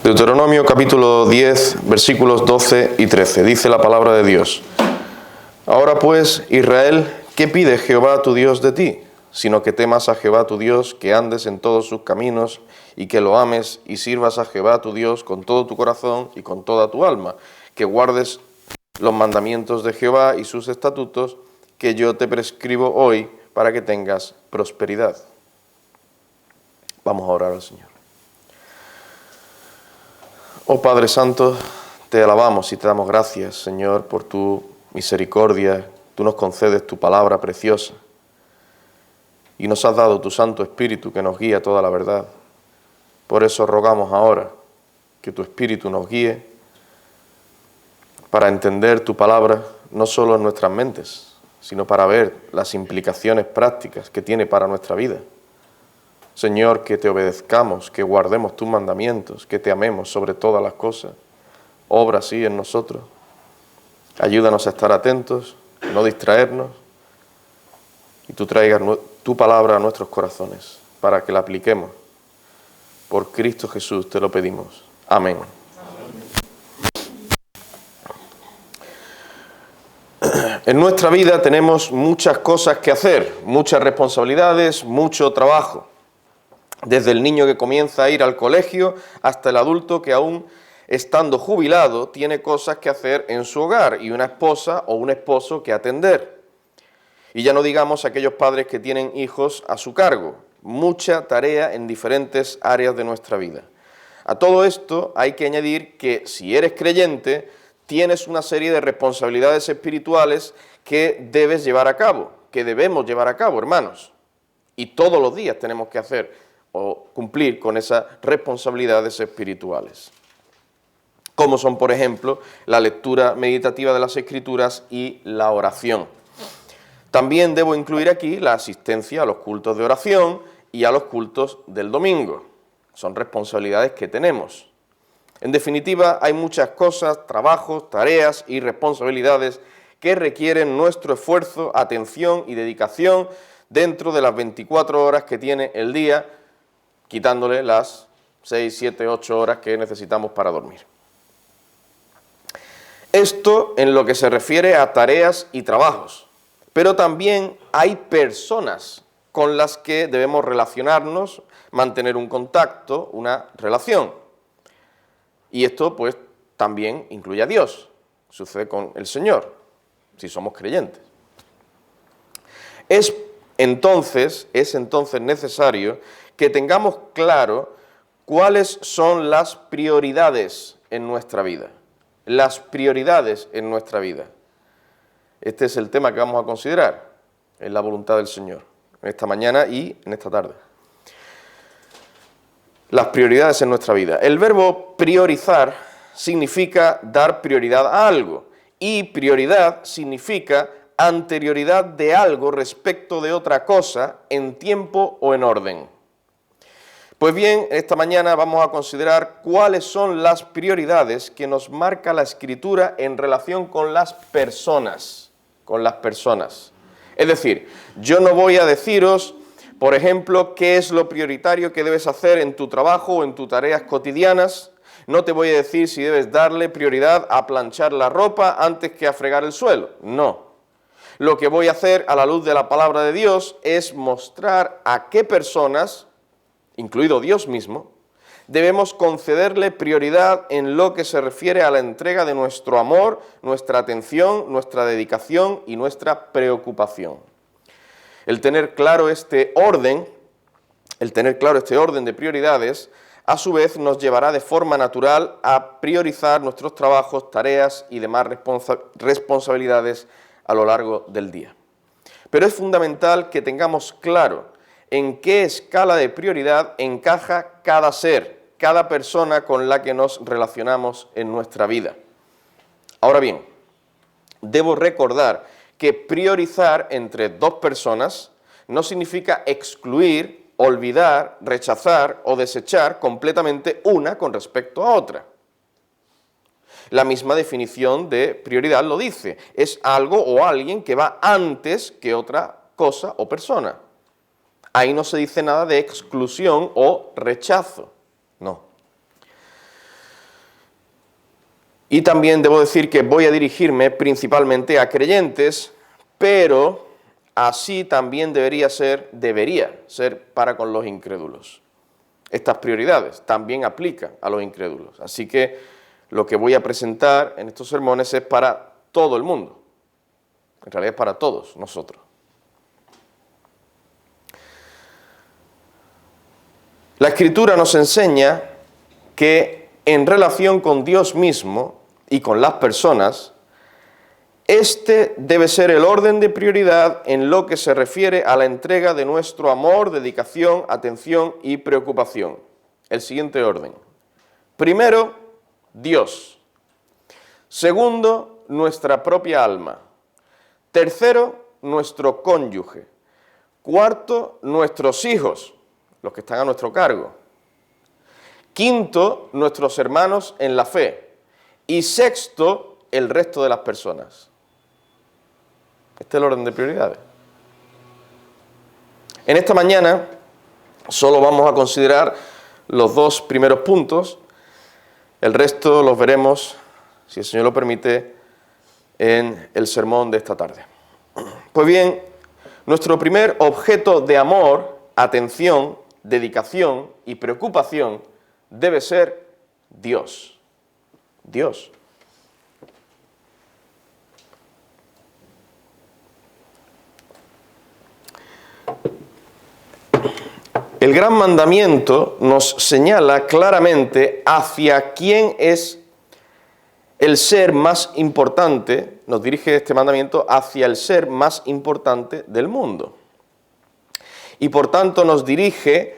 Deuteronomio capítulo 10, versículos 12 y 13. Dice la palabra de Dios: Ahora pues, Israel, ¿qué pide Jehová tu Dios de ti? Sino que temas a Jehová tu Dios, que andes en todos sus caminos, y que lo ames, y sirvas a Jehová tu Dios con todo tu corazón y con toda tu alma, que guardes los mandamientos de Jehová y sus estatutos, que yo te prescribo hoy, para que tengas prosperidad. Vamos a orar al Señor. Oh Padre Santo, te alabamos y te damos gracias, Señor, por tu misericordia. Tú nos concedes tu palabra preciosa y nos has dado tu Santo Espíritu que nos guía toda la verdad. Por eso rogamos ahora que tu Espíritu nos guíe para entender tu palabra no solo en nuestras mentes, sino para ver las implicaciones prácticas que tiene para nuestra vida. Señor, que te obedezcamos, que guardemos tus mandamientos, que te amemos sobre todas las cosas. Obra así en nosotros. Ayúdanos a estar atentos, no distraernos, y tú traigas tu palabra a nuestros corazones para que la apliquemos. Por Cristo Jesús te lo pedimos. Amén. En nuestra vida tenemos muchas cosas que hacer, muchas responsabilidades, mucho trabajo. Desde el niño que comienza a ir al colegio hasta el adulto que aún estando jubilado tiene cosas que hacer en su hogar y una esposa o un esposo que atender. Y ya no digamos aquellos padres que tienen hijos a su cargo, mucha tarea en diferentes áreas de nuestra vida. A todo esto hay que añadir que si eres creyente, tienes una serie de responsabilidades espirituales que debes llevar a cabo, que debemos llevar a cabo, hermanos. Y todos los días tenemos que hacer o cumplir con esas responsabilidades espirituales, como son, por ejemplo, la lectura meditativa de las Escrituras y la oración. También debo incluir aquí la asistencia a los cultos de oración y a los cultos del domingo. Son responsabilidades que tenemos. En definitiva, hay muchas cosas, trabajos, tareas y responsabilidades que requieren nuestro esfuerzo, atención y dedicación dentro de las 24 horas que tiene el día, quitándole las 6, 7, 8 horas que necesitamos para dormir. Esto en lo que se refiere a tareas y trabajos, pero también hay personas con las que debemos relacionarnos, mantener un contacto, una relación. Y esto pues también incluye a Dios, sucede con el Señor, si somos creyentes. Es entonces necesario que tengamos claro cuáles son las prioridades en nuestra vida. Las prioridades en nuestra vida. Este es el tema que vamos a considerar en la voluntad del Señor, en esta mañana y en esta tarde. Las prioridades en nuestra vida. El verbo priorizar significa dar prioridad a algo, y prioridad significa anterioridad de algo respecto de otra cosa en tiempo o en orden. Pues bien, esta mañana vamos a considerar cuáles son las prioridades que nos marca la Escritura en relación con las personas. Es decir, yo no voy a deciros, por ejemplo, qué es lo prioritario que debes hacer en tu trabajo o en tus tareas cotidianas. No te voy a decir si debes darle prioridad a planchar la ropa antes que a fregar el suelo. No. Lo que voy a hacer a la luz de la palabra de Dios es mostrar a qué personas, incluido Dios mismo, debemos concederle prioridad en lo que se refiere a la entrega de nuestro amor, nuestra atención, nuestra dedicación y nuestra preocupación. El tener claro este orden de prioridades, a su vez nos llevará de forma natural a priorizar nuestros trabajos, tareas y demás responsabilidades a lo largo del día. Pero es fundamental que tengamos claro en qué escala de prioridad encaja cada ser, cada persona con la que nos relacionamos en nuestra vida. Ahora bien, debo recordar que priorizar entre dos personas no significa excluir, olvidar, rechazar o desechar completamente una con respecto a otra. La misma definición de prioridad lo dice, es algo o alguien que va antes que otra cosa o persona. Ahí no se dice nada de exclusión o rechazo, no. Y también debo decir que voy a dirigirme principalmente a creyentes, pero así también debería ser para con los incrédulos. Estas prioridades también aplican a los incrédulos. Así que lo que voy a presentar en estos sermones es para todo el mundo. En realidad es para todos nosotros. La Escritura nos enseña que en relación con Dios mismo y con las personas, este debe ser el orden de prioridad en lo que se refiere a la entrega de nuestro amor, dedicación, atención y preocupación. El siguiente orden. Primero, Dios. Segundo, nuestra propia alma. Tercero, nuestro cónyuge. Cuarto, nuestros hijos, los que están a nuestro cargo. Quinto, nuestros hermanos en la fe. Y sexto, el resto de las personas. Este es el orden de prioridades. En esta mañana solo vamos a considerar los dos primeros puntos. El resto los veremos, si el Señor lo permite, en el sermón de esta tarde. Pues bien, nuestro primer objeto de amor, atención, dedicación y preocupación debe ser Dios. Dios. El gran mandamiento nos señala claramente hacia quién es el ser más importante, nos dirige este mandamiento hacia el ser más importante del mundo. Y por tanto nos dirige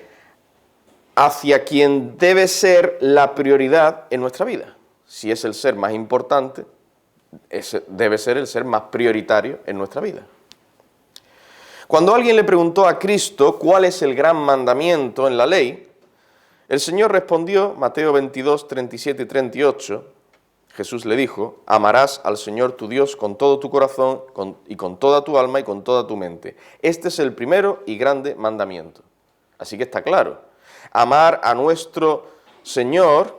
hacia quien debe ser la prioridad en nuestra vida. Si es el ser más importante, ese debe ser el ser más prioritario en nuestra vida. Cuando alguien le preguntó a Cristo cuál es el gran mandamiento en la ley, el Señor respondió, Mateo 22, 37 y 38, Jesús le dijo, amarás al Señor tu Dios con todo tu corazón y con toda tu alma y con toda tu mente. Este es el primero y grande mandamiento. Así que está claro, amar a nuestro Señor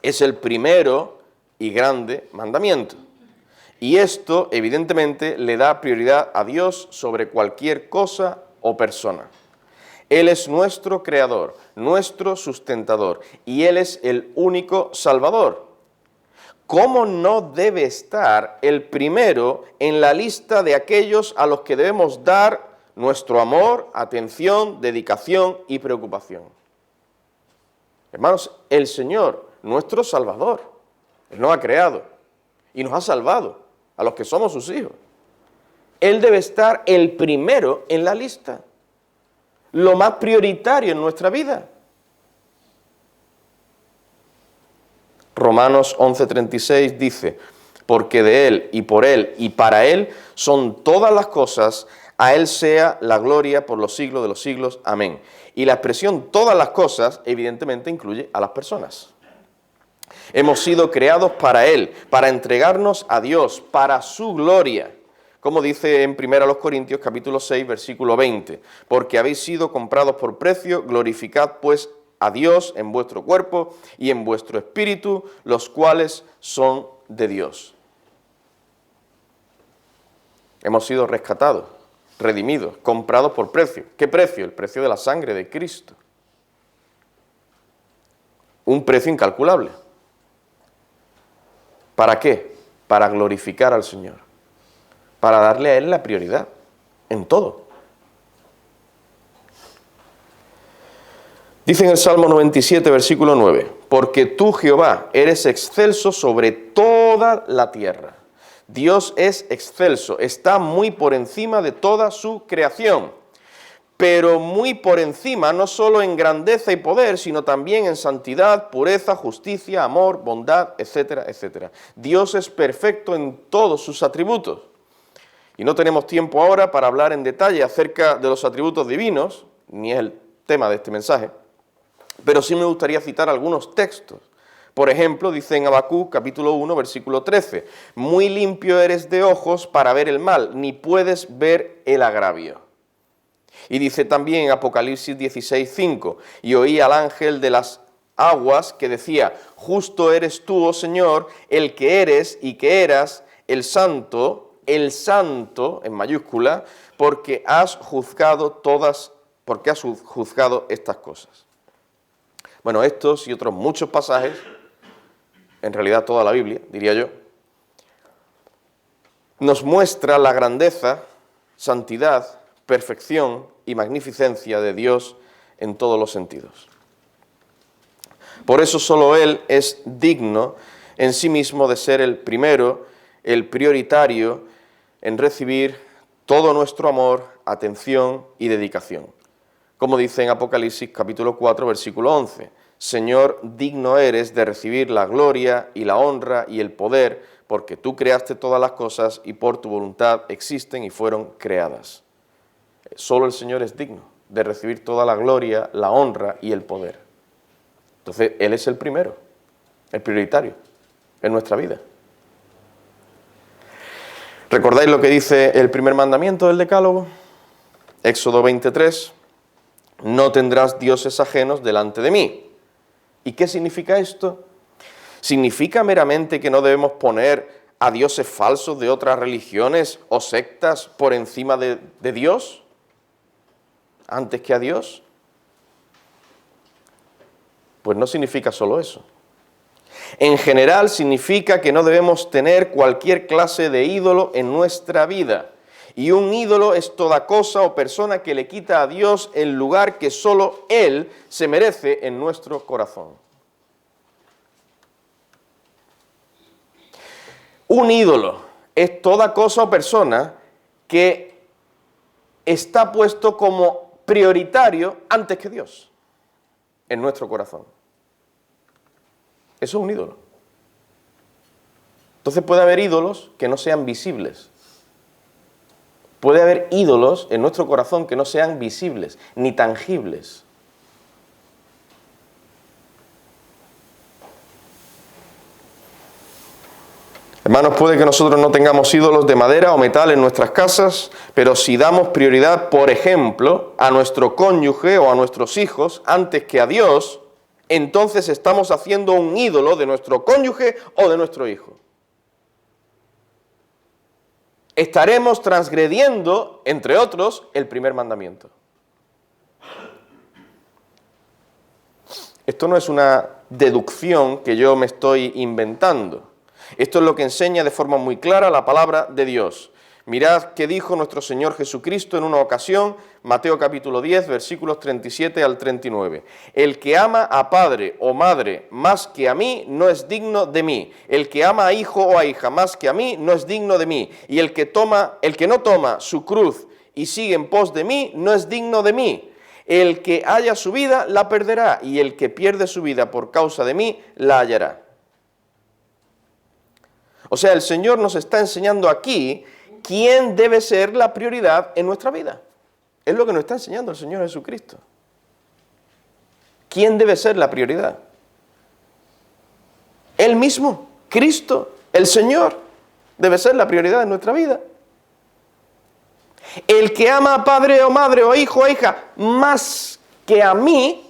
es el primero y grande mandamiento. Y esto, evidentemente, le da prioridad a Dios sobre cualquier cosa o persona. Él es nuestro creador, nuestro sustentador, y Él es el único salvador. ¿Cómo no debe estar el primero en la lista de aquellos a los que debemos dar nuestro amor, atención, dedicación y preocupación? Hermanos, el Señor, nuestro Salvador, Él nos ha creado y nos ha salvado a los que somos sus hijos. Él debe estar el primero en la lista, lo más prioritario en nuestra vida. Romanos 11:36 dice, porque de Él y por Él y para Él son todas las cosas, a Él sea la gloria por los siglos de los siglos. Amén. Y la expresión todas las cosas evidentemente incluye a las personas. Hemos sido creados para Él, para entregarnos a Dios, para su gloria. Como dice en 1 Corintios capítulo 6, versículo 20, porque habéis sido comprados por precio, glorificad pues a Dios en vuestro cuerpo y en vuestro espíritu, los cuales son de Dios. Hemos sido rescatados, redimidos, comprados por precio. ¿Qué precio? El precio de la sangre de Cristo. Un precio incalculable. ¿Para qué? Para glorificar al Señor, para darle a Él la prioridad en todo. Dice en el Salmo 97, versículo 9, porque tú, Jehová, eres excelso sobre toda la tierra. Dios es excelso, está muy por encima de toda su creación, pero muy por encima no solo en grandeza y poder, sino también en santidad, pureza, justicia, amor, bondad, etcétera, etcétera. Dios es perfecto en todos sus atributos. Y no tenemos tiempo ahora para hablar en detalle acerca de los atributos divinos, ni es el tema de este mensaje, pero sí me gustaría citar algunos textos. Por ejemplo, dice en Habacuc, capítulo 1, versículo 13, muy limpio eres de ojos para ver el mal, ni puedes ver el agravio. Y dice también en Apocalipsis 16, 5, y oí al ángel de las aguas que decía: justo eres tú, oh Señor, el que eres y que eras el santo en mayúscula, porque has juzgado estas cosas. Bueno, estos y otros muchos pasajes, en realidad toda la Biblia, diría yo, nos muestra la grandeza, santidad, perfección y magnificencia de Dios en todos los sentidos. Por eso solo Él es digno en sí mismo de ser el primero, el prioritario en recibir todo nuestro amor, atención y dedicación. Como dice en Apocalipsis capítulo 4, versículo 11, Señor, digno eres de recibir la gloria y la honra y el poder, porque tú creaste todas las cosas y por tu voluntad existen y fueron creadas. Solo el Señor es digno de recibir toda la gloria, la honra y el poder. Entonces, Él es el primero, el prioritario en nuestra vida. ¿Recordáis lo que dice el primer mandamiento del Decálogo? Éxodo 23, no tendrás dioses ajenos delante de mí. ¿Y qué significa esto? ¿Significa meramente que no debemos poner a dioses falsos de otras religiones o sectas por encima de Dios? ¿Antes que a Dios? Pues no significa solo eso. En general significa que no debemos tener cualquier clase de ídolo en nuestra vida. Y un ídolo es toda cosa o persona que le quita a Dios el lugar que solo Él se merece en nuestro corazón. Un ídolo es toda cosa o persona que está puesto como prioritario antes que Dios en nuestro corazón. Eso es un ídolo. Entonces puede haber ídolos que no sean visibles. Puede haber ídolos en nuestro corazón que no sean visibles, ni tangibles. Hermanos, puede que nosotros no tengamos ídolos de madera o metal en nuestras casas, pero si damos prioridad, por ejemplo, a nuestro cónyuge o a nuestros hijos antes que a Dios, entonces estamos haciendo un ídolo de nuestro cónyuge o de nuestro hijo. Estaremos transgrediendo, entre otros, el primer mandamiento. Esto no es una deducción que yo me estoy inventando. Esto es lo que enseña de forma muy clara la palabra de Dios. Mirad qué dijo nuestro Señor Jesucristo en una ocasión, Mateo capítulo 10, versículos 37 al 39. El que ama a padre o madre más que a mí no es digno de mí. El que ama a hijo o a hija más que a mí no es digno de mí. Y el que no toma su cruz y sigue en pos de mí no es digno de mí. El que haya su vida la perderá, y el que pierde su vida por causa de mí la hallará. O sea, el Señor nos está enseñando aquí quién debe ser la prioridad en nuestra vida. Es lo que nos está enseñando el Señor Jesucristo. ¿Quién debe ser la prioridad? Él mismo, Cristo, el Señor, debe ser la prioridad en nuestra vida. El que ama a padre o madre o hijo o hija más que a mí,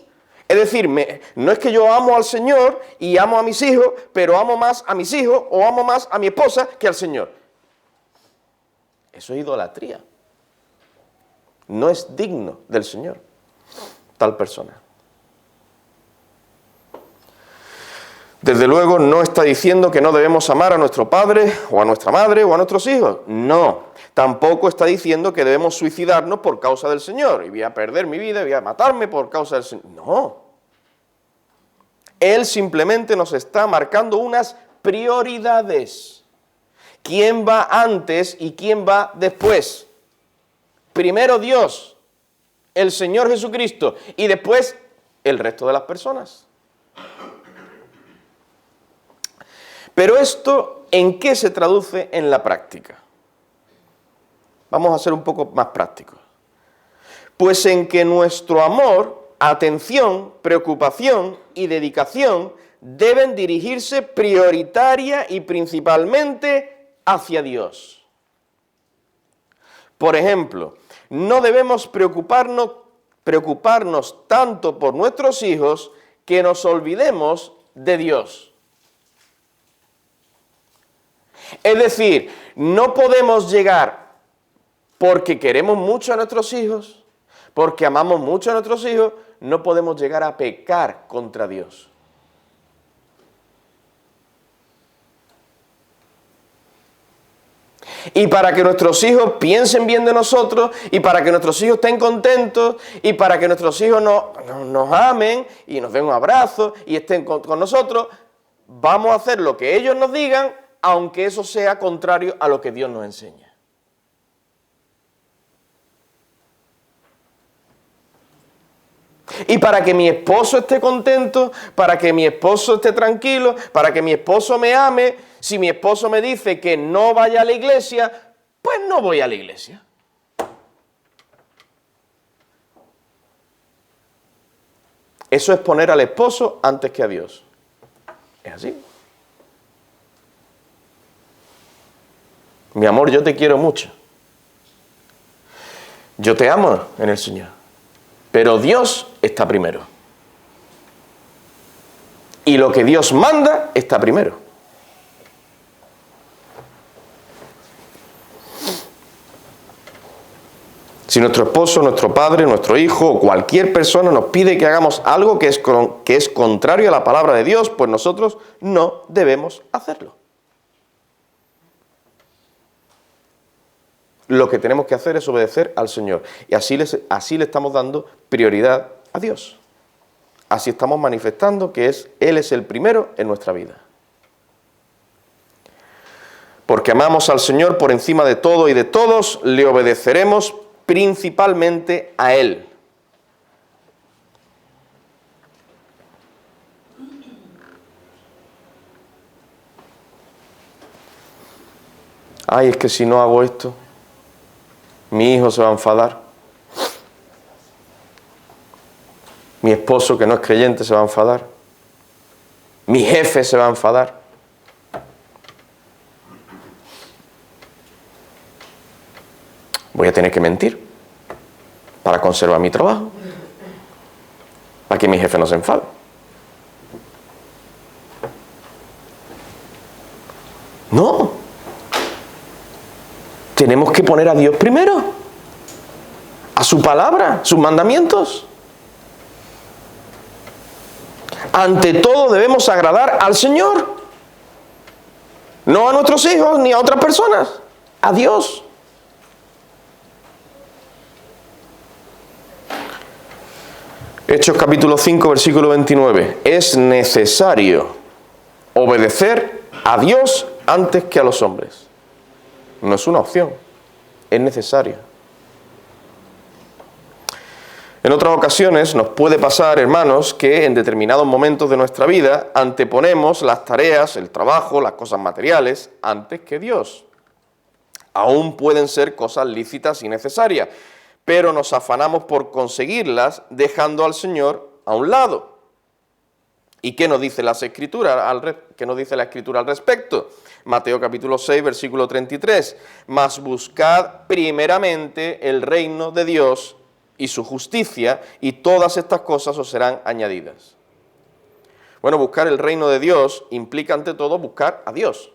es decir, no es que yo amo al Señor y amo a mis hijos, pero amo más a mis hijos o amo más a mi esposa que al Señor. Eso es idolatría. No es digno del Señor tal persona. Desde luego no está diciendo que no debemos amar a nuestro padre o a nuestra madre o a nuestros hijos. No. Tampoco está diciendo que debemos suicidarnos por causa del Señor. Y voy a perder mi vida, voy a matarme por causa del Señor. No. Él simplemente nos está marcando unas prioridades. ¿Quién va antes y quién va después? Primero Dios, el Señor Jesucristo, y después el resto de las personas. Pero esto, ¿en qué se traduce en la práctica? Vamos a ser un poco más prácticos. Pues en que nuestro amor, atención, preocupación y dedicación deben dirigirse prioritaria y principalmente hacia Dios. Por ejemplo, no debemos preocuparnos tanto por nuestros hijos que nos olvidemos de Dios. Es decir, no podemos llegar porque queremos mucho a nuestros hijos, porque amamos mucho a nuestros hijos, no podemos llegar a pecar contra Dios. Y para que nuestros hijos piensen bien de nosotros, y para que nuestros hijos estén contentos, y para que nuestros hijos nos amen, y nos den un abrazo, y estén con nosotros, vamos a hacer lo que ellos nos digan, aunque eso sea contrario a lo que Dios nos enseña. Y para que mi esposo esté contento, para que mi esposo esté tranquilo, para que mi esposo me ame, si mi esposo me dice que no vaya a la iglesia, pues no voy a la iglesia. Eso es poner al esposo antes que a Dios. Es así. Mi amor, yo te quiero mucho. Yo te amo en el Señor. Pero Dios está primero. Y lo que Dios manda está primero. Si nuestro esposo, nuestro padre, nuestro hijo o cualquier persona nos pide que hagamos algo que es contrario a la palabra de Dios, pues nosotros no debemos hacerlo. Lo que tenemos que hacer es obedecer al Señor. Y así le estamos dando prioridad a Dios. Así estamos manifestando que Él es el primero en nuestra vida. Porque amamos al Señor por encima de todo y de todos, le obedeceremos principalmente a Él. Ay, es que si no hago esto, mi hijo se va a enfadar. Mi esposo, que no es creyente, se va a enfadar. Mi jefe se va a enfadar. Voy a tener que mentir para conservar mi trabajo, para que mi jefe no se enfade. No. Tenemos que poner a Dios primero, a su palabra, sus mandamientos. Ante todo debemos agradar al Señor, no a nuestros hijos ni a otras personas, a Dios. Hechos capítulo 5, versículo 29. Es necesario obedecer a Dios antes que a los hombres. No es una opción, es necesario. En otras ocasiones nos puede pasar, hermanos, que en determinados momentos de nuestra vida anteponemos las tareas, el trabajo, las cosas materiales, antes que Dios. Aún pueden ser cosas lícitas y necesarias, pero nos afanamos por conseguirlas dejando al Señor a un lado. ¿Y qué nos dice las Escrituras? ¿Qué nos dice la Escritura al respecto? Mateo capítulo 6, versículo 33. Mas buscad primeramente el reino de Dios y su justicia, y todas estas cosas os serán añadidas. Bueno, buscar el reino de Dios implica ante todo buscar a Dios.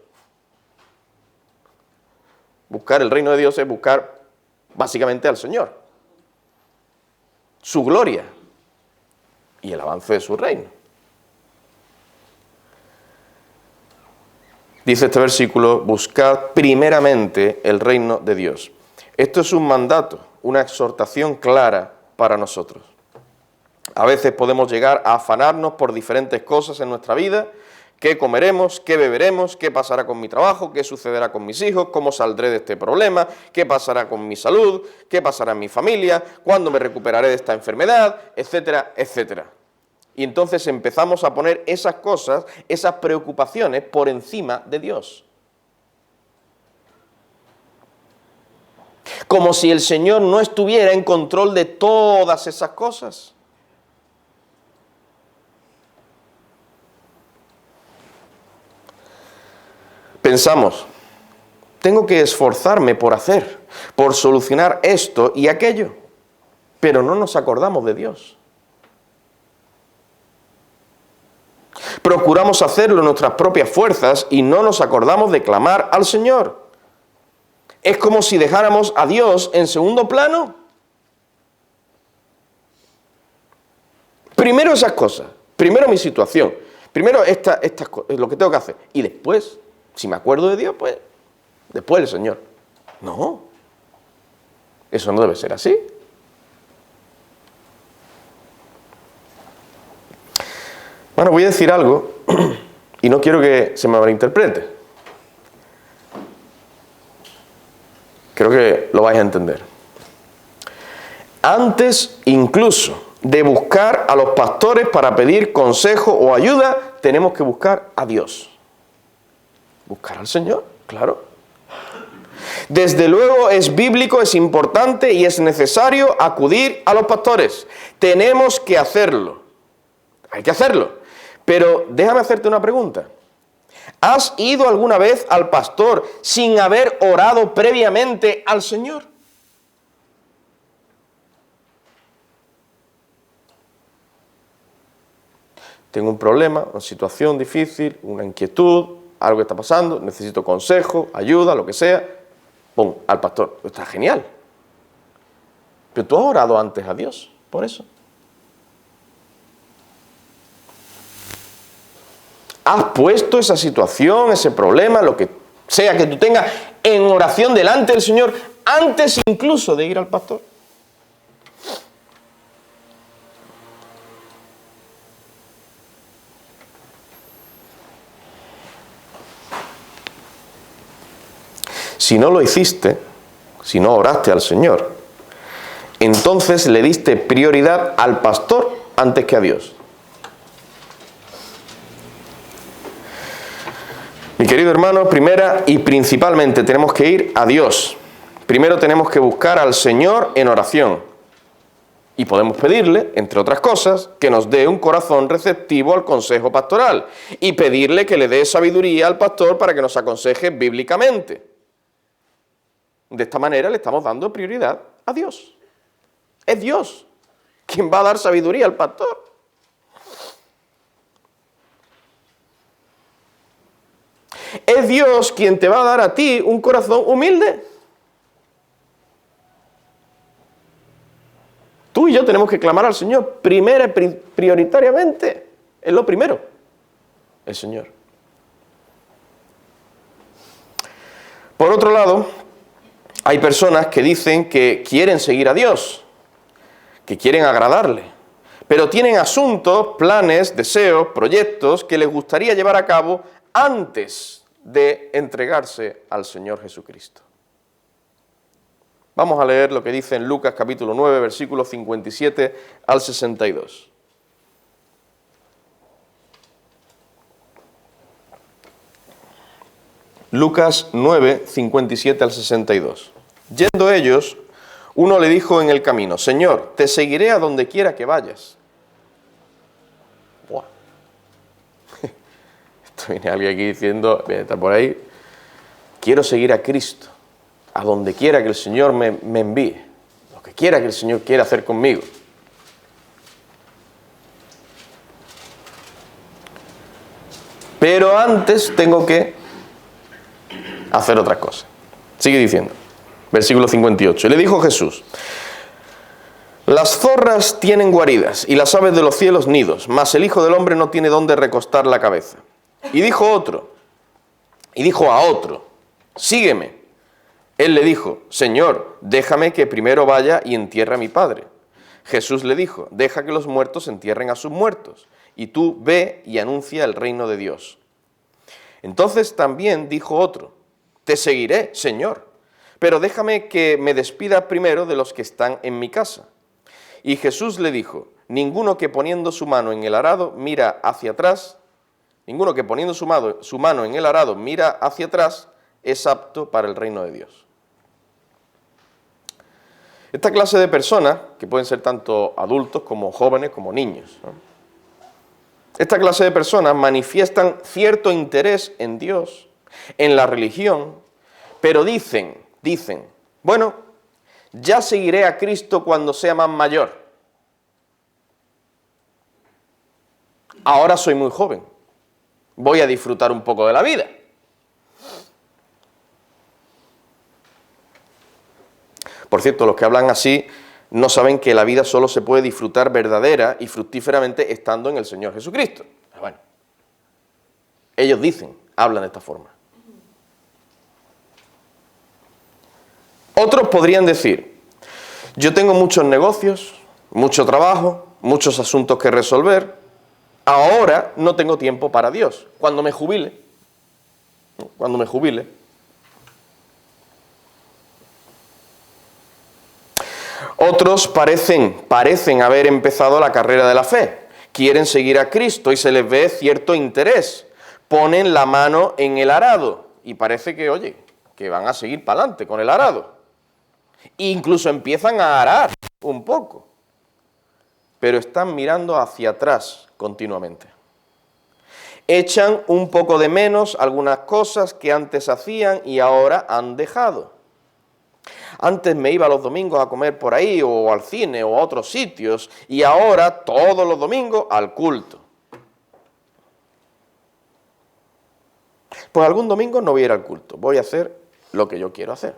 Buscar el reino de Dios es buscar básicamente al Señor, su gloria y el avance de su reino. Dice este versículo, buscad primeramente el reino de Dios. Esto es un mandato, una exhortación clara para nosotros. A veces podemos llegar a afanarnos por diferentes cosas en nuestra vida. ¿Qué comeremos? ¿Qué beberemos? ¿Qué pasará con mi trabajo? ¿Qué sucederá con mis hijos? ¿Cómo saldré de este problema? ¿Qué pasará con mi salud? ¿Qué pasará en mi familia? ¿Cuándo me recuperaré de esta enfermedad? Etcétera, etcétera. Y entonces empezamos a poner esas cosas, esas preocupaciones por encima de Dios. Como si el Señor no estuviera en control de todas esas cosas. Pensamos, tengo que esforzarme por hacer, por solucionar esto y aquello, pero no nos acordamos de Dios. procuramos hacerlo en nuestras propias fuerzas y no nos acordamos de clamar al Señor. Es como si dejáramos a Dios en segundo plano. Primero esas cosas, primero mi situación, primero lo que tengo que hacer. Y después, si me acuerdo de Dios, pues después el Señor. No, eso no debe ser así. Bueno, voy a decir algo y no quiero que se me malinterprete. Creo que lo vais a entender. Antes incluso de buscar a los pastores para pedir consejo o ayuda, tenemos que buscar a Dios. Buscar al Señor, claro. Desde luego es bíblico, es importante y es necesario acudir a los pastores. Tenemos que hacerlo. Hay que hacerlo. Pero déjame hacerte una pregunta. ¿Has ido alguna vez al pastor sin haber orado previamente al Señor? Tengo un problema, una situación difícil, una inquietud, algo que está pasando, necesito consejo, ayuda, lo que sea. ¡Pum! Al pastor. Está genial. Pero tú has orado antes a Dios por eso. ¿Has puesto esa situación, ese problema, lo que sea que tú tengas, en oración delante del Señor, antes incluso de ir al pastor? Si no lo hiciste, si no oraste al Señor, entonces le diste prioridad al pastor antes que a Dios. Mi querido hermano, primera y principalmente tenemos que ir a Dios. Primero tenemos que buscar al Señor en oración. Y podemos pedirle, entre otras cosas, que nos dé un corazón receptivo al consejo pastoral. Y pedirle que le dé sabiduría al pastor para que nos aconseje bíblicamente. De esta manera le estamos dando prioridad a Dios. Es Dios quien va a dar sabiduría al pastor. Es Dios quien te va a dar a ti un corazón humilde. Tú y yo tenemos que clamar al Señor prioritariamente. Es lo primero, el Señor. Por otro lado, hay personas que dicen que quieren seguir a Dios, que quieren agradarle, pero tienen asuntos, planes, deseos, proyectos que les gustaría llevar a cabo antes de entregarse al Señor Jesucristo. Vamos a leer lo que dice en Lucas capítulo 9, versículos 57 al 62. Lucas 9, 57 al 62. Yendo ellos, uno le dijo en el camino: Señor, te seguiré a donde quiera que vayas. Buah. Esto viene alguien aquí diciendo, está por ahí, quiero seguir a Cristo, a donde quiera que el Señor me envíe, lo que quiera que el Señor quiera hacer conmigo. Pero antes tengo que hacer otras cosas. Sigue diciendo, versículo 58. Le dijo Jesús: las zorras tienen guaridas y las aves de los cielos nidos, mas el Hijo del Hombre no tiene dónde recostar la cabeza. Y dijo a otro: sígueme. Él le dijo: Señor, déjame que primero vaya y entierre a mi padre. Jesús le dijo: deja que los muertos entierren a sus muertos, y tú ve y anuncia el reino de Dios. Entonces también dijo otro: te seguiré, Señor, pero déjame que me despida primero de los que están en mi casa. Y Jesús le dijo: ninguno que poniendo su mano en el arado mira hacia atrás, es apto para el reino de Dios. Esta clase de personas, que pueden ser tanto adultos como jóvenes como niños, ¿no? Esta clase de personas manifiestan cierto interés en Dios, en la religión, pero dicen, bueno, ya seguiré a Cristo cuando sea más mayor. Ahora soy muy joven. voy a disfrutar un poco de la vida. Por cierto, los que hablan así no saben que la vida solo se puede disfrutar verdadera y fructíferamente estando en el Señor Jesucristo. Bueno, ellos dicen, hablan de esta forma. Otros podrían decir, yo tengo muchos negocios, mucho trabajo, muchos asuntos que resolver, ahora no tengo tiempo para Dios. Cuando me jubile. Otros parecen haber empezado la carrera de la fe, quieren seguir a Cristo y se les ve cierto interés, ponen la mano en el arado y parece que, oye, que van a seguir para adelante con el arado. E incluso empiezan a arar un poco, pero están mirando hacia atrás continuamente. Echan un poco de menos algunas cosas que antes hacían y ahora han dejado. Antes me iba los domingos a comer por ahí, o al cine, o a otros sitios, y ahora todos los domingos al culto. Pues algún domingo no voy a ir al culto, voy a hacer lo que yo quiero hacer.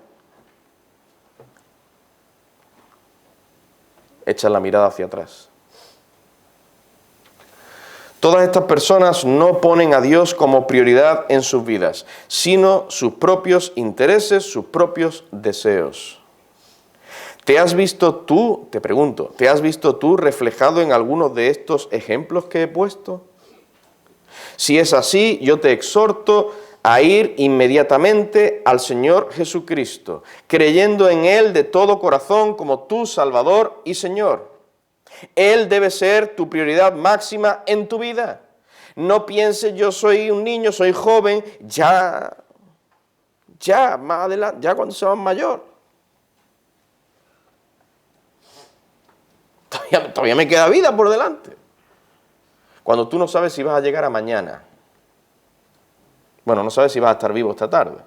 Echan la mirada hacia atrás. Todas estas personas no ponen a Dios como prioridad en sus vidas, sino sus propios intereses, sus propios deseos. ¿Te has visto tú, te pregunto, ¿te has visto tú reflejado en algunos de estos ejemplos que he puesto? Si es así, yo te exhorto a ir inmediatamente al Señor Jesucristo, creyendo en Él de todo corazón como tu Salvador y Señor. Él debe ser tu prioridad máxima en tu vida. No pienses, yo soy un niño, soy joven, ya más adelante, ya cuando seas mayor. Todavía me queda vida por delante. Cuando tú no sabes si vas a llegar a mañana. Bueno, no sabes si vas a estar vivo esta tarde.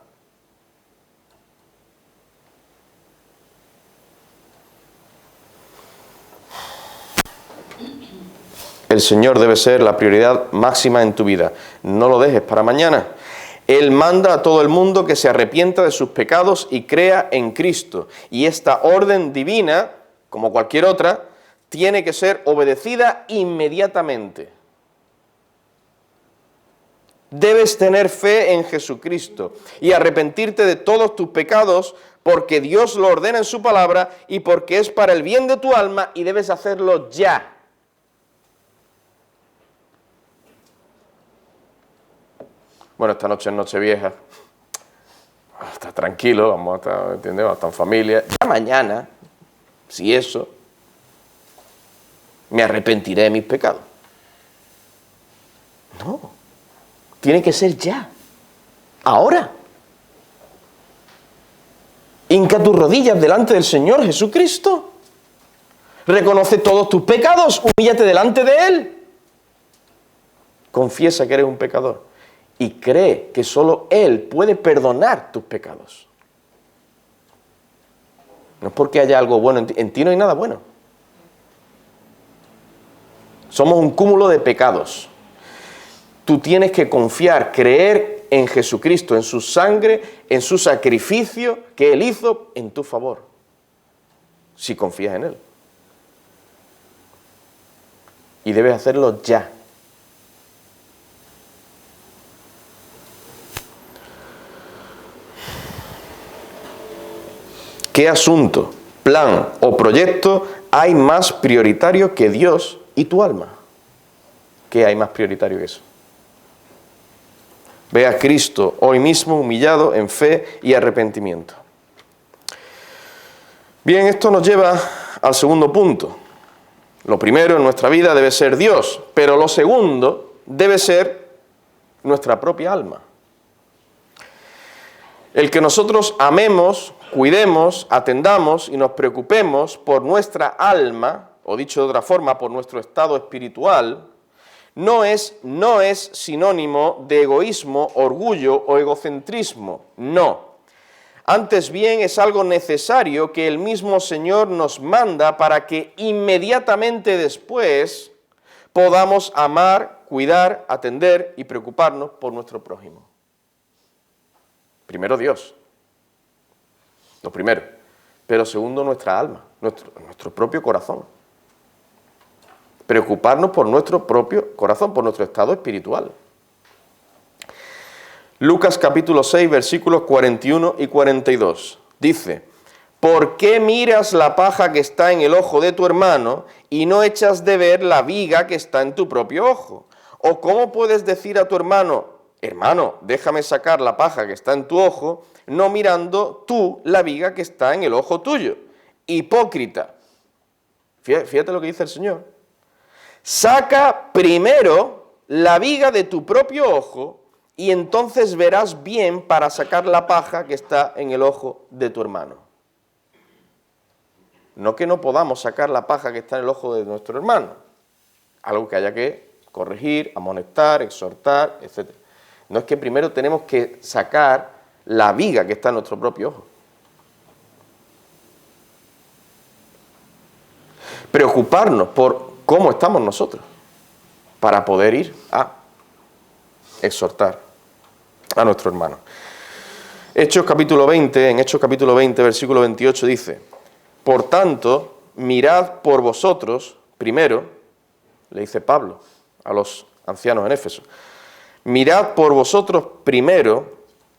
El Señor debe ser la prioridad máxima en tu vida. No lo dejes para mañana. Él manda a todo el mundo que se arrepienta de sus pecados y crea en Cristo. Y esta orden divina, como cualquier otra, tiene que ser obedecida inmediatamente. Debes tener fe en Jesucristo y arrepentirte de todos tus pecados porque Dios lo ordena en su palabra y porque es para el bien de tu alma y debes hacerlo ya. Bueno, esta noche es Nochevieja. Está tranquilo, vamos a estar, ¿entiendes? Vamos a estar en familia. Ya mañana, si eso, me arrepentiré de mis pecados. No, tiene que ser ya, ahora. Hinca tus rodillas delante del Señor Jesucristo. Reconoce todos tus pecados, humíllate delante de Él. Confiesa que eres un pecador y cree que solo Él puede perdonar tus pecados. No es porque haya algo bueno en ti no hay nada bueno. Somos un cúmulo de pecados. Tú tienes que confiar, creer en Jesucristo, en su sangre, en su sacrificio que Él hizo en tu favor, si confías en Él. Y debes hacerlo ya. ¿Qué asunto, plan o proyecto hay más prioritario que Dios y tu alma? ¿Qué hay más prioritario que eso? Ve a Cristo hoy mismo humillado en fe y arrepentimiento. Bien, esto nos lleva al segundo punto. Lo primero en nuestra vida debe ser Dios, pero lo segundo debe ser nuestra propia alma. El que nosotros amemos, cuidemos, atendamos y nos preocupemos por nuestra alma, o dicho de otra forma, por nuestro estado espiritual, no es sinónimo de egoísmo, orgullo o egocentrismo, no. Antes bien es algo necesario que el mismo Señor nos manda para que inmediatamente después podamos amar cuidar, atender y preocuparnos por nuestro prójimo. Primero Dios, lo primero, pero segundo nuestra alma, nuestro propio corazón. Preocuparnos por nuestro propio corazón, por nuestro estado espiritual. Lucas capítulo 6, versículos 41 y 42, dice: ¿por qué miras la paja que está en el ojo de tu hermano y no echas de ver la viga que está en tu propio ojo? ¿O cómo puedes decir a tu hermano, hermano, déjame sacar la paja que está en tu ojo, no mirando tú la viga que está en el ojo tuyo? Hipócrita. Fíjate lo que dice el Señor. Saca primero la viga de tu propio ojo y entonces verás bien para sacar la paja que está en el ojo de tu hermano. No que no podamos sacar la paja que está en el ojo de nuestro hermano, algo que haya que corregir, amonestar, exhortar, etc. No es que primero tenemos que sacar la viga que está en nuestro propio ojo. Preocuparnos por cómo estamos nosotros, para poder ir a exhortar a nuestro hermano. En Hechos capítulo 20, versículo 28 dice: por tanto, mirad por vosotros primero, le dice Pablo a los ancianos en Éfeso, mirad por vosotros primero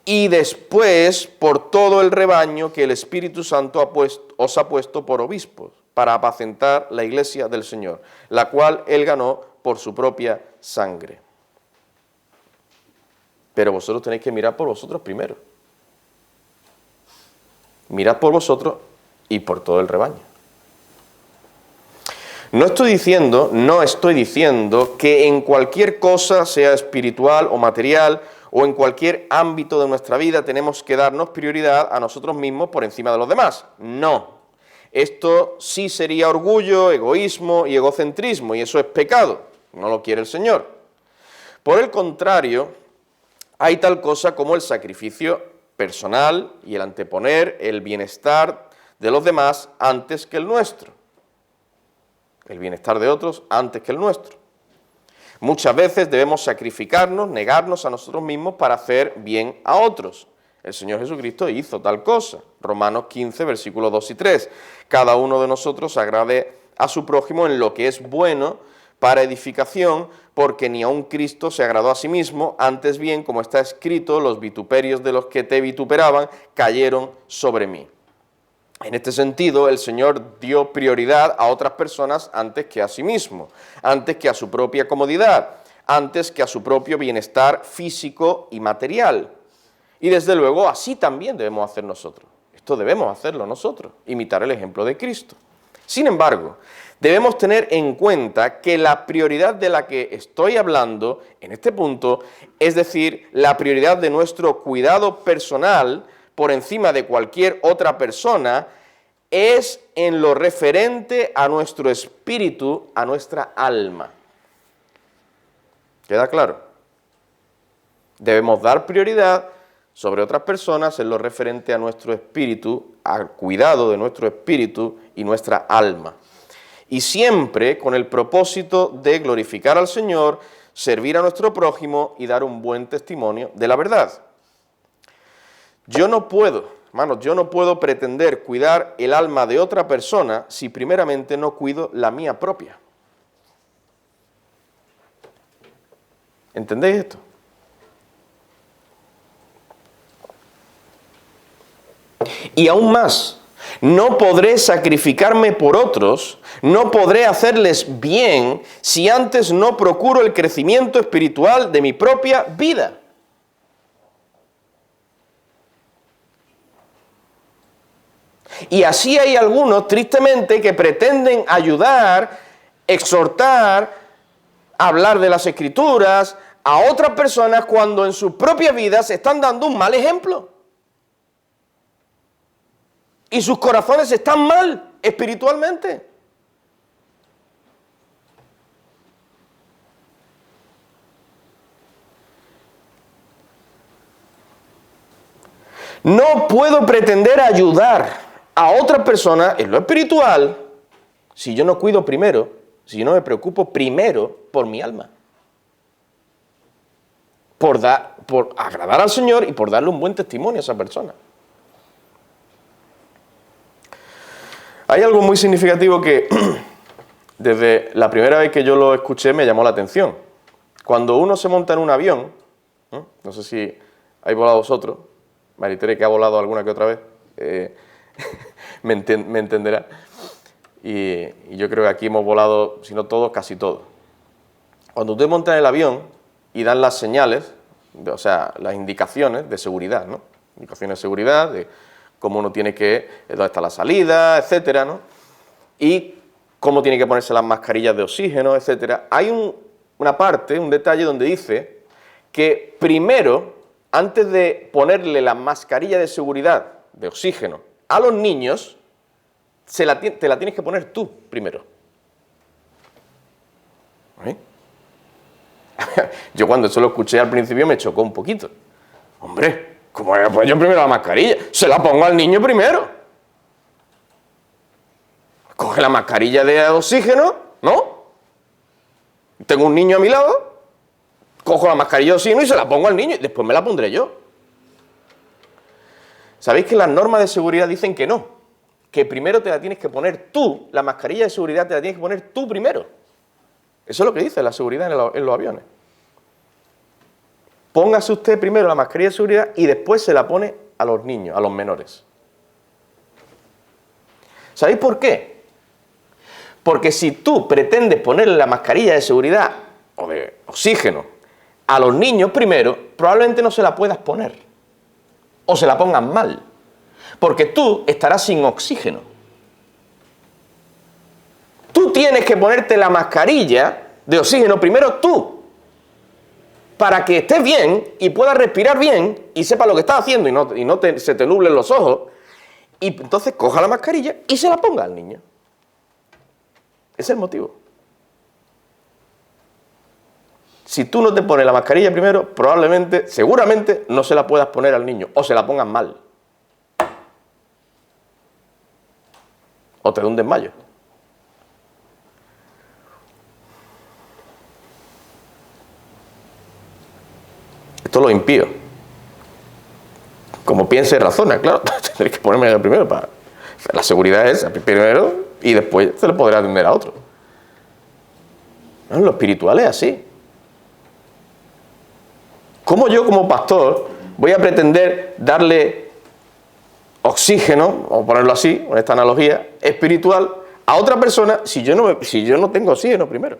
y después por todo el rebaño que el Espíritu Santo os ha puesto por obispos, para apacentar la iglesia del Señor, la cual Él ganó por su propia sangre. Pero vosotros tenéis que mirar por vosotros primero. Mirad por vosotros y por todo el rebaño. No estoy diciendo que en cualquier cosa, sea espiritual o material, o en cualquier ámbito de nuestra vida, tenemos que darnos prioridad a nosotros mismos por encima de los demás. No. Esto sí sería orgullo, egoísmo y egocentrismo, y eso es pecado. No lo quiere el Señor. Por el contrario, hay tal cosa como el sacrificio personal y el anteponer el bienestar de los demás antes que el nuestro. El bienestar de otros antes que el nuestro. Muchas veces debemos sacrificarnos, negarnos a nosotros mismos para hacer bien a otros. El Señor Jesucristo hizo tal cosa. Romanos 15, versículos 2 y 3. Cada uno de nosotros agrade a su prójimo en lo que es bueno para edificación, porque ni aun Cristo se agradó a sí mismo, antes bien, como está escrito, los vituperios de los que te vituperaban cayeron sobre mí. En este sentido, el Señor dio prioridad a otras personas antes que a sí mismo, antes que a su propia comodidad, antes que a su propio bienestar físico y material. Y desde luego, así también debemos hacer nosotros. Esto debemos hacerlo nosotros, imitar el ejemplo de Cristo. Sin embargo, debemos tener en cuenta que la prioridad de la que estoy hablando en este punto, es decir, la prioridad de nuestro cuidado personal por encima de cualquier otra persona, es en lo referente a nuestro espíritu, a nuestra alma. ¿Queda claro? Debemos dar prioridad sobre otras personas en lo referente a nuestro espíritu, al cuidado de nuestro espíritu y nuestra alma. Y siempre con el propósito de glorificar al Señor, servir a nuestro prójimo y dar un buen testimonio de la verdad. Yo no puedo pretender cuidar el alma de otra persona si primeramente no cuido la mía propia. ¿Entendéis esto? Y aún más, no podré sacrificarme por otros, no podré hacerles bien si antes no procuro el crecimiento espiritual de mi propia vida. Y así hay algunos, tristemente, que pretenden ayudar, exhortar, hablar de las Escrituras a otras personas cuando en sus propias vidas están dando un mal ejemplo. Y sus corazones están mal espiritualmente. No puedo pretender ayudar a otras personas en lo espiritual si yo no cuido primero, si yo no me preocupo primero por mi alma. por agradar al Señor y por darle un buen testimonio a esa persona. Hay algo muy significativo que desde la primera vez que yo lo escuché me llamó la atención. Cuando uno se monta en un avión, no sé si habéis volado vosotros, Maritere, que ha volado alguna que otra vez, me entenderá. Y yo creo que aquí hemos volado, si no todos, casi todos. Cuando usted monta en el avión y dan las señales, o sea, las indicaciones de seguridad, ¿no? Indicaciones de seguridad, de cómo uno tiene que, dónde está la salida, etcétera, ¿no? Y cómo tiene que ponerse las mascarillas de oxígeno, etcétera. Hay una parte, un detalle donde dice que primero, antes de ponerle la mascarilla de seguridad de oxígeno a los niños, te la tienes que poner tú primero. ¿Eh? Yo cuando eso lo escuché al principio me chocó un poquito. Hombre, ¿cómo voy a poner yo primero la mascarilla? Se la pongo al niño primero. Coge la mascarilla de oxígeno, ¿no? Tengo un niño a mi lado, cojo la mascarilla de oxígeno y se la pongo al niño y después me la pondré yo. ¿Sabéis que las normas de seguridad dicen que no? Que primero te la tienes que poner tú, la mascarilla de seguridad te la tienes que poner tú primero. Eso es lo que dice la seguridad en los aviones. Póngase usted primero la mascarilla de seguridad y después se la pone a los niños, a los menores. ¿Sabéis por qué? Porque si tú pretendes ponerle la mascarilla de seguridad o de oxígeno a los niños primero, probablemente no se la puedas poner. O se la pongan mal. Porque tú estarás sin oxígeno. Tú tienes que ponerte la mascarilla de oxígeno primero tú, para que estés bien y puedas respirar bien y sepas lo que estás haciendo y no se te nublen los ojos, y entonces coja la mascarilla y se la ponga al niño. Ese es el motivo. Si tú no te pones la mascarilla primero, probablemente, seguramente, no se la puedas poner al niño, o se la pongan mal. O te da un desmayo. Esto lo impío. Como piensa y razona, claro, tendréis que ponerme primero para... La seguridad es primero y después se le podrá atender a otro. No, lo espiritual es así. ¿Cómo yo como pastor voy a pretender darle oxígeno, vamos a ponerlo así, con esta analogía, espiritual, a otra persona si yo no tengo oxígeno primero?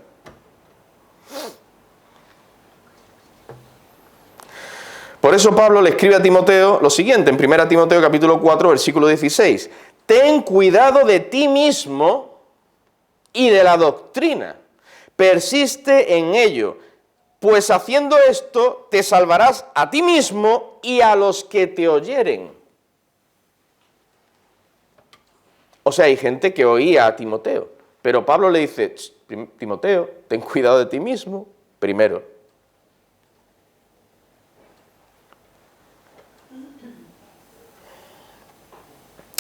Por eso Pablo le escribe a Timoteo lo siguiente, en 1 Timoteo capítulo 4, versículo 16. Ten cuidado de ti mismo y de la doctrina. Persiste en ello, pues haciendo esto te salvarás a ti mismo y a los que te oyeren. O sea, hay gente que oía a Timoteo, pero Pablo le dice, Timoteo, ten cuidado de ti mismo primero.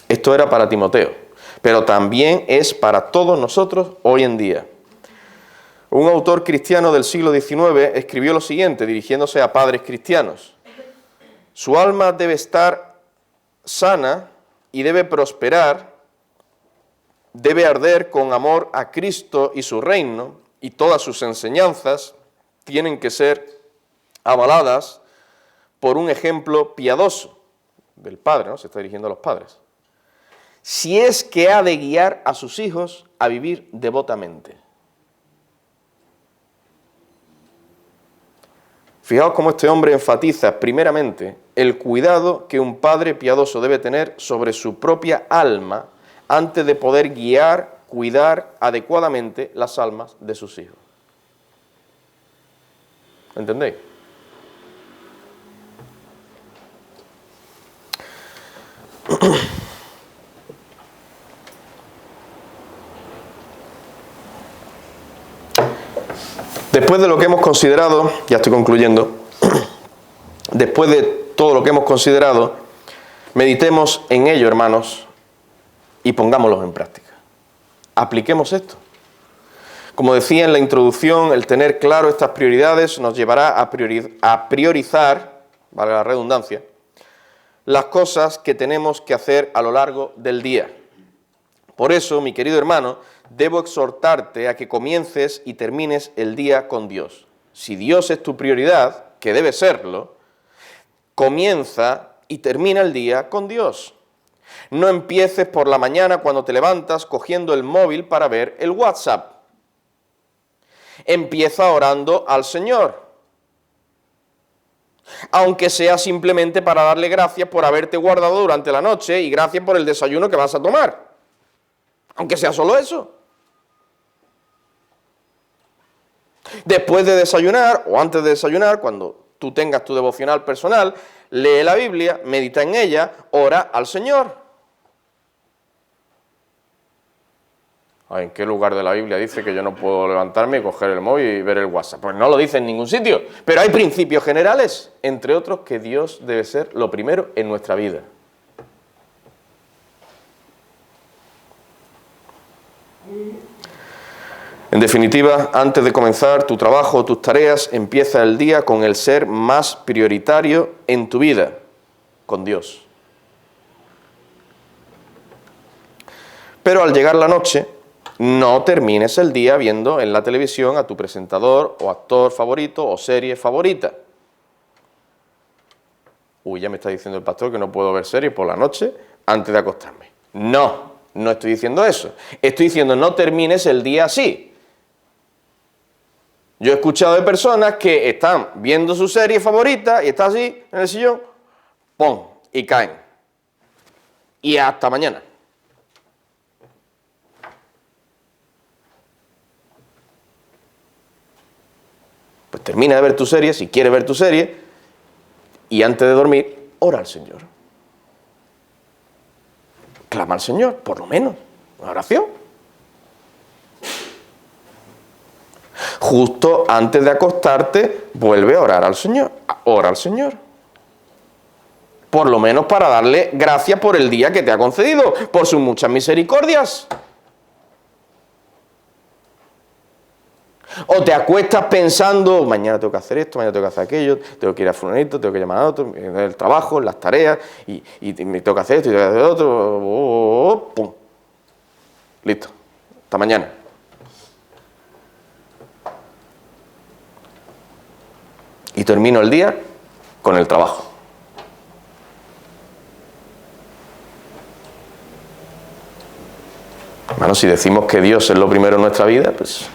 Esto era para Timoteo, pero también es para todos nosotros hoy en día. Un autor cristiano del siglo XIX escribió lo siguiente, dirigiéndose a padres cristianos. Su alma debe estar sana y debe prosperar, debe arder con amor a Cristo y su reino, y todas sus enseñanzas tienen que ser avaladas por un ejemplo piadoso del padre, ¿no? Se está dirigiendo a los padres. Si es que ha de guiar a sus hijos a vivir devotamente. Fijaos cómo este hombre enfatiza primeramente el cuidado que un padre piadoso debe tener sobre su propia alma antes de poder guiar, cuidar adecuadamente las almas de sus hijos. ¿Entendéis? Después de lo que hemos considerado, ya estoy concluyendo, después de todo lo que hemos considerado, meditemos en ello, hermanos, y pongámoslo en práctica. Apliquemos esto. Como decía en la introducción, el tener claro estas prioridades nos llevará a priorizar, vale la redundancia, las cosas que tenemos que hacer a lo largo del día. Por eso, mi querido hermano, debo exhortarte a que comiences y termines el día con Dios. Si Dios es tu prioridad, que debe serlo, comienza y termina el día con Dios. No empieces por la mañana cuando te levantas cogiendo el móvil para ver el WhatsApp. Empieza orando al Señor, aunque sea simplemente para darle gracias por haberte guardado durante la noche y gracias por el desayuno que vas a tomar, aunque sea solo eso. Después de desayunar o antes de desayunar, cuando tú tengas tu devocional personal, lee la Biblia, medita en ella, ora al Señor. ¿En qué lugar de la Biblia dice que yo no puedo levantarme y coger el móvil y ver el WhatsApp? Pues no lo dice en ningún sitio, pero hay principios generales, entre otros que Dios debe ser lo primero en nuestra vida. En definitiva, antes de comenzar tu trabajo o tus tareas, empieza el día con el ser más prioritario en tu vida, con Dios. Pero al llegar la noche, no termines el día viendo en la televisión a tu presentador o actor favorito o serie favorita. Uy, ya me está diciendo el pastor que no puedo ver series por la noche antes de acostarme. No, no estoy diciendo eso. Estoy diciendo no termines el día así. Yo he escuchado de personas que están viendo su serie favorita y está así en el sillón, ¡pum!, y caen. Y hasta mañana. Pues termina de ver tu serie, si quieres ver tu serie, y antes de dormir, ora al Señor. Clama al Señor, por lo menos, una oración. Justo antes de acostarte, vuelve a orar al Señor. Ora al Señor. Por lo menos para darle gracias por el día que te ha concedido, por sus muchas misericordias. O te acuestas pensando, mañana tengo que hacer esto, mañana tengo que hacer aquello, tengo que ir a fulanito, tengo que llamar a otro, el trabajo, las tareas, y me tengo que hacer esto y tengo que hacer otro, ¡pum! Listo, hasta mañana. Y termino el día con el trabajo. Bueno, si decimos que Dios es lo primero en nuestra vida, pues...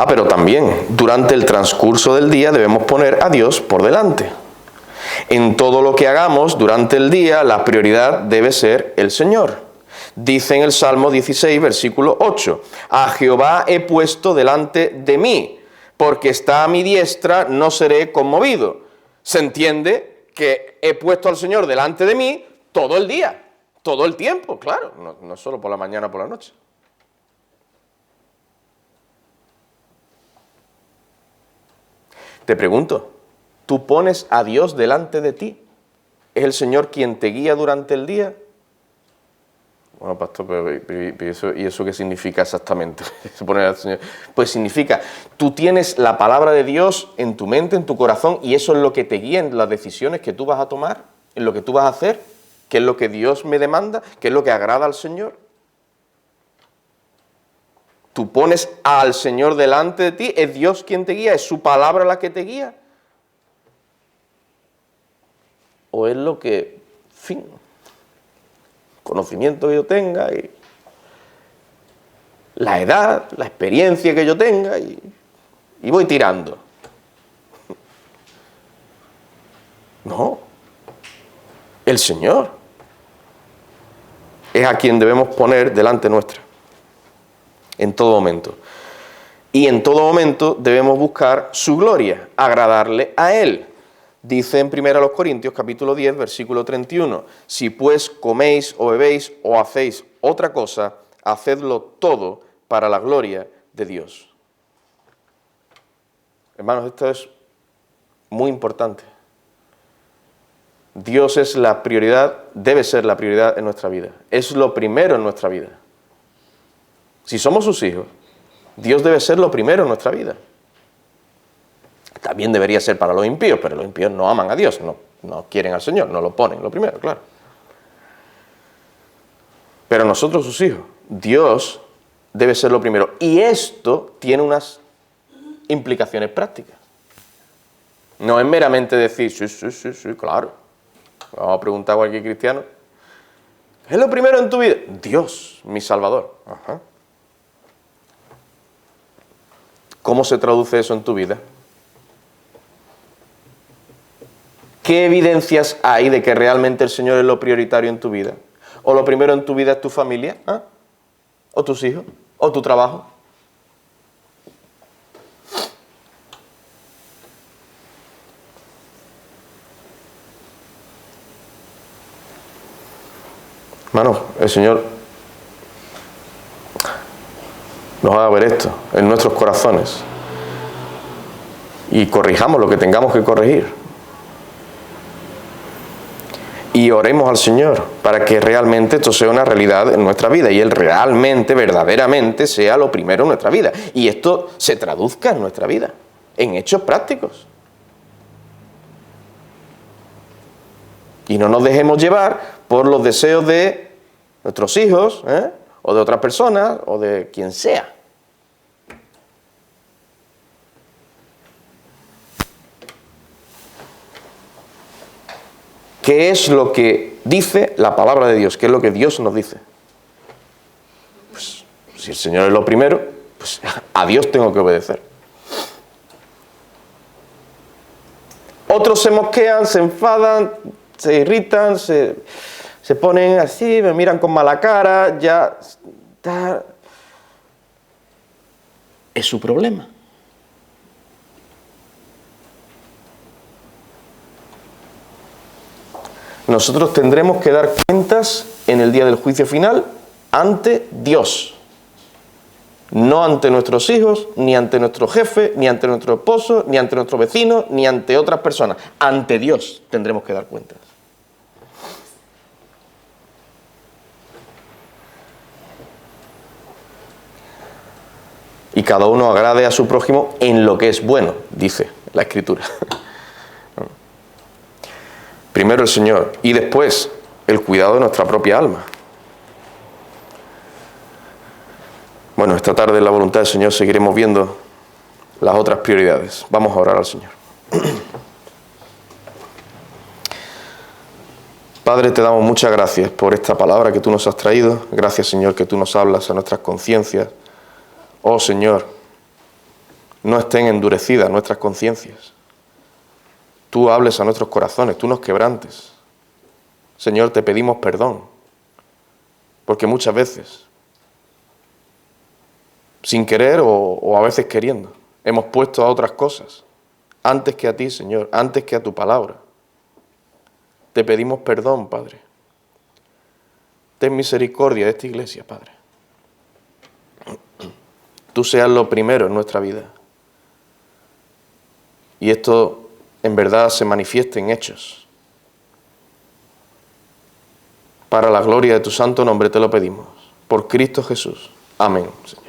pero también durante el transcurso del día debemos poner a Dios por delante. En todo lo que hagamos durante el día, la prioridad debe ser el Señor. Dice en el Salmo 16, versículo 8, a Jehová he puesto delante de mí, porque está a mi diestra, no seré conmovido. Se entiende que he puesto al Señor delante de mí todo el día, todo el tiempo, claro, no solo por la mañana o por la noche. Te pregunto, ¿tú pones a Dios delante de ti? ¿Es el Señor quien te guía durante el día? Bueno, pastor, ¿y eso qué significa exactamente? Poner al Señor. Pues significa, tú tienes la palabra de Dios en tu mente, en tu corazón, y eso es lo que te guía en las decisiones que tú vas a tomar, en lo que tú vas a hacer, qué es lo que Dios me demanda, qué es lo que agrada al Señor. Tú pones al Señor delante de ti, es Dios quien te guía, es su palabra la que te guía. O es lo que, en fin, conocimiento que yo tenga, y la edad, la experiencia que yo tenga, y voy tirando. No, el Señor es a quien debemos poner delante nuestra, en todo momento. Y en todo momento debemos buscar su gloria, agradarle a Él. Dice en 1 Corintios capítulo 10, versículo 31, si pues coméis o bebéis o hacéis otra cosa, hacedlo todo para la gloria de Dios. Hermanos, esto es muy importante. Dios es la prioridad, debe ser la prioridad en nuestra vida. Es lo primero en nuestra vida. Si somos sus hijos, Dios debe ser lo primero en nuestra vida. También debería ser para los impíos, pero los impíos no aman a Dios, no quieren al Señor, no lo ponen lo primero, claro. Pero nosotros, sus hijos, Dios debe ser lo primero. Y esto tiene unas implicaciones prácticas. No es meramente decir, sí, claro. Vamos a preguntar a cualquier cristiano. ¿Qué es lo primero en tu vida? Dios, mi Salvador. Ajá. ¿Cómo se traduce eso en tu vida? ¿Qué evidencias hay de que realmente el Señor es lo prioritario en tu vida? ¿O lo primero en tu vida es tu familia? ¿Ah? ¿O tus hijos? ¿O tu trabajo? Hermanos, el Señor nos haga ver esto en nuestros corazones y corrijamos lo que tengamos que corregir. Y oremos al Señor para que realmente esto sea una realidad en nuestra vida y Él realmente, verdaderamente sea lo primero en nuestra vida. Y esto se traduzca en nuestra vida, en hechos prácticos. Y no nos dejemos llevar por los deseos de nuestros hijos, o de otras personas, o de quien sea. ¿Qué es lo que dice la palabra de Dios? ¿Qué es lo que Dios nos dice? Pues, si el Señor es lo primero, pues a Dios tengo que obedecer. Otros se mosquean, se enfadan, se irritan, se ponen así, me miran con mala cara, ya está. Es su problema. Nosotros tendremos que dar cuentas en el día del juicio final ante Dios. No ante nuestros hijos, ni ante nuestro jefe, ni ante nuestro esposo, ni ante nuestro vecino, ni ante otras personas. Ante Dios tendremos que dar cuentas. Y cada uno agrade a su prójimo en lo que es bueno, dice la Escritura. Primero el Señor y después el cuidado de nuestra propia alma. Bueno, esta tarde en la voluntad del Señor seguiremos viendo las otras prioridades. Vamos a orar al Señor. Padre, te damos muchas gracias por esta palabra que tú nos has traído. Gracias, Señor, que tú nos hablas a nuestras conciencias. Oh, Señor, no estén endurecidas nuestras conciencias. Tú hables a nuestros corazones, tú nos quebrantes. Señor, te pedimos perdón, porque muchas veces, sin querer o a veces queriendo, hemos puesto a otras cosas, antes que a ti, Señor, antes que a tu palabra. Te pedimos perdón, Padre. Ten misericordia de esta iglesia, Padre. Tú seas lo primero en nuestra vida. Y esto en verdad se manifiesta en hechos. Para la gloria de tu santo nombre te lo pedimos. Por Cristo Jesús. Amén, Señor.